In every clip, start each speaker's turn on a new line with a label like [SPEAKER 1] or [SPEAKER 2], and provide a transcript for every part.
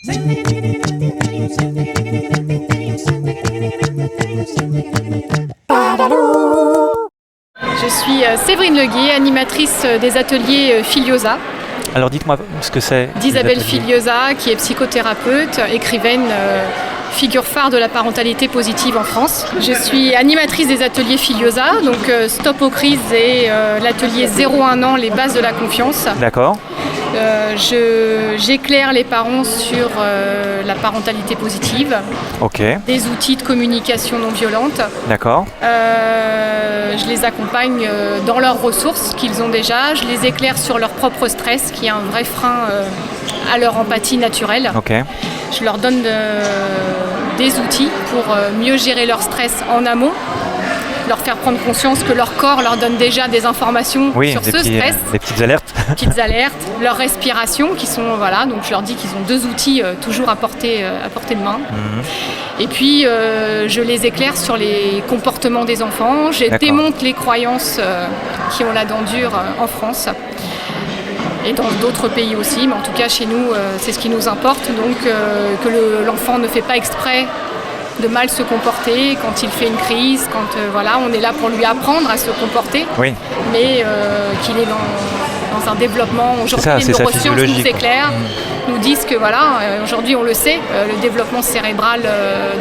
[SPEAKER 1] Je suis Séverine Leguet, animatrice des ateliers Filiosa.
[SPEAKER 2] Alors dites-moi ce que c'est.
[SPEAKER 1] D'Isabelle Filiosa, qui est psychothérapeute, écrivaine, figure phare de la parentalité positive en France. Je suis animatrice des ateliers Filiosa, donc Stop aux crises et l'atelier 0-1 an, les bases de la confiance.
[SPEAKER 2] D'accord.
[SPEAKER 1] J'éclaire les parents sur la parentalité positive, des outils de communication non violente.
[SPEAKER 2] D'accord.
[SPEAKER 1] Je les accompagne dans leurs ressources qu'ils ont déjà. Je les éclaire sur leur propre stress, qui est un vrai frein à leur empathie naturelle. Je leur donne des outils pour mieux gérer leur stress en amont, leur faire prendre conscience que leur corps leur donne déjà des informations sur ce stress.
[SPEAKER 2] Des petites alertes.
[SPEAKER 1] Leur respiration, qui sont, donc je leur dis qu'ils ont 2 outils toujours à portée de main. Et puis je les éclaire sur les comportements des enfants, je démonte les croyances qui ont la dent dure en France. Et dans d'autres pays aussi, mais en tout cas chez nous, c'est ce qui nous importe, donc que l'enfant ne fait pas exprès de mal se comporter quand il fait une crise, quand on est là pour lui apprendre à se comporter, mais qu'il est dans un développement. Aujourd'hui, les neurosciences nous éclairent, nous disent que aujourd'hui on le sait, le développement cérébral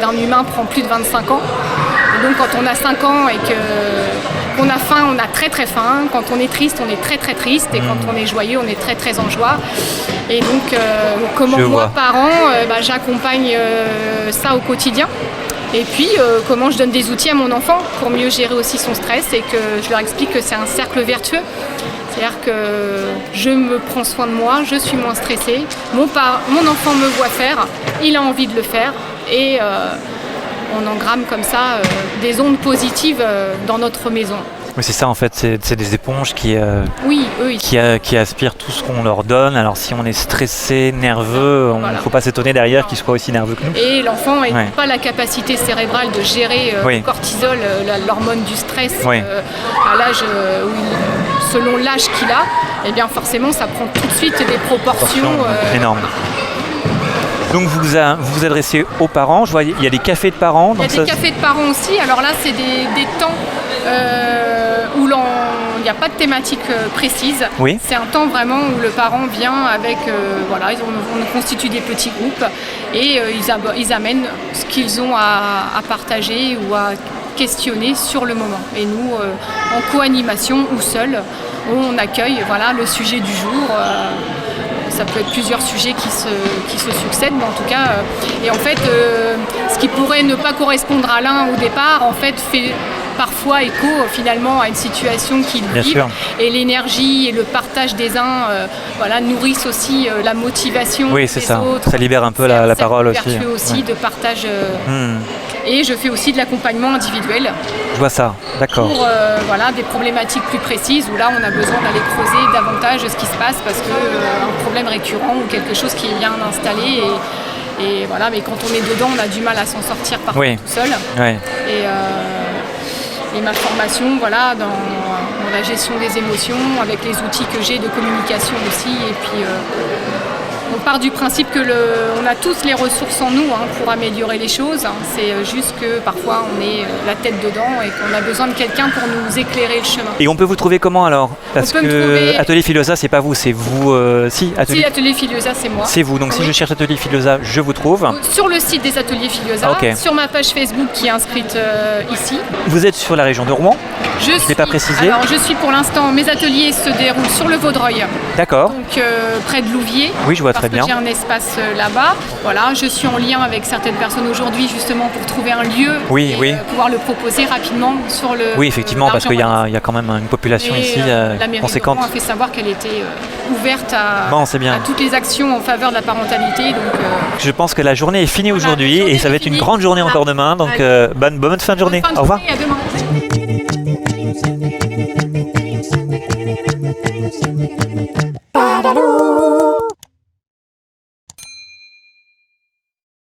[SPEAKER 1] d'un humain prend plus de 25 ans. Et donc quand on a 5 ans et qu'on a faim, on a très très faim. Quand on est triste, on est très très triste. Et quand on est joyeux, on est très très en joie. Et donc moi, parent, j'accompagne ça au quotidien. Et puis comment je donne des outils à mon enfant pour mieux gérer aussi son stress et que je leur explique que c'est un cercle vertueux. C'est-à-dire que je me prends soin de moi, je suis moins stressée. Mon enfant me voit faire, il a envie de le faire. Et on engramme comme ça des ondes positives dans notre maison.
[SPEAKER 2] Oui, c'est ça en fait, c'est des éponges qui aspirent tout ce qu'on leur donne. Alors si on est stressé, nerveux, il ne faut pas s'étonner derrière qu'ils soient aussi nerveux que nous.
[SPEAKER 1] Et l'enfant n'a pas la capacité cérébrale de gérer le cortisol, l'hormone du stress, à l'âge selon l'âge qu'il a, et bien forcément ça prend tout de suite des proportions
[SPEAKER 2] énormes. Donc vous vous adressez aux parents, je vois il y a des cafés de parents.
[SPEAKER 1] Il y a des cafés de parents aussi, alors là c'est des temps où il n'y a pas de thématique précise. C'est un temps vraiment où le parent vient avec, on constitue des petits groupes et ils amènent ce qu'ils ont à partager ou à questionner sur le moment. Et nous, en co-animation ou seul, on accueille le sujet du jour. Ça peut être plusieurs sujets qui se succèdent, mais en tout cas, et en fait, ce qui pourrait ne pas correspondre à l'un au départ, en fait, fait parfois écho finalement à une situation qu'ils vivent. Et l'énergie et le partage des uns nourrissent aussi la motivation des autres.
[SPEAKER 2] Ça libère un peu la parole aussi.
[SPEAKER 1] De partage. Et je fais aussi de l'accompagnement individuel.
[SPEAKER 2] Je vois ça, d'accord.
[SPEAKER 1] Pour des problématiques plus précises où là on a besoin d'aller creuser davantage ce qui se passe parce qu'un problème récurrent ou quelque chose qui est bien installé et mais quand on est dedans on a du mal à s'en sortir parfois tout seul. Et ma formation dans la gestion des émotions avec les outils que j'ai de communication aussi et puis on part du principe que on a tous les ressources en nous pour améliorer les choses. C'est juste que parfois on est la tête dedans et qu'on a besoin de quelqu'un pour nous éclairer le chemin.
[SPEAKER 2] Et on peut vous trouver comment alors ? Parce que Atelier Filiosa, c'est pas vous, c'est vous. Si,
[SPEAKER 1] Atelier Filiosa, c'est moi.
[SPEAKER 2] C'est vous. Donc si je cherche Atelier Filiosa, je vous trouve.
[SPEAKER 1] Sur le site des Ateliers Filiosa, sur ma page Facebook qui est inscrite ici.
[SPEAKER 2] Vous êtes sur la région de Rouen ? Je ne l'ai pas précisé.
[SPEAKER 1] Alors je suis pour l'instant, mes ateliers se déroulent sur le Vaudreuil.
[SPEAKER 2] D'accord.
[SPEAKER 1] Donc près de Louviers.
[SPEAKER 2] Oui, je vois très bien.
[SPEAKER 1] J'ai un espace là-bas. Je suis en lien avec certaines personnes aujourd'hui justement pour trouver un lieu et pouvoir le proposer rapidement sur le.
[SPEAKER 2] Oui, effectivement, parce qu'il y a quand même une population ici
[SPEAKER 1] la mairie
[SPEAKER 2] conséquente.
[SPEAKER 1] De Rouen a fait savoir qu'elle était ouverte à toutes les actions en faveur de la parentalité. Donc,
[SPEAKER 2] je pense que la journée est finie aujourd'hui et ça va être une grande journée encore demain. Donc bonne fin de journée. Au revoir.
[SPEAKER 1] Et à demain.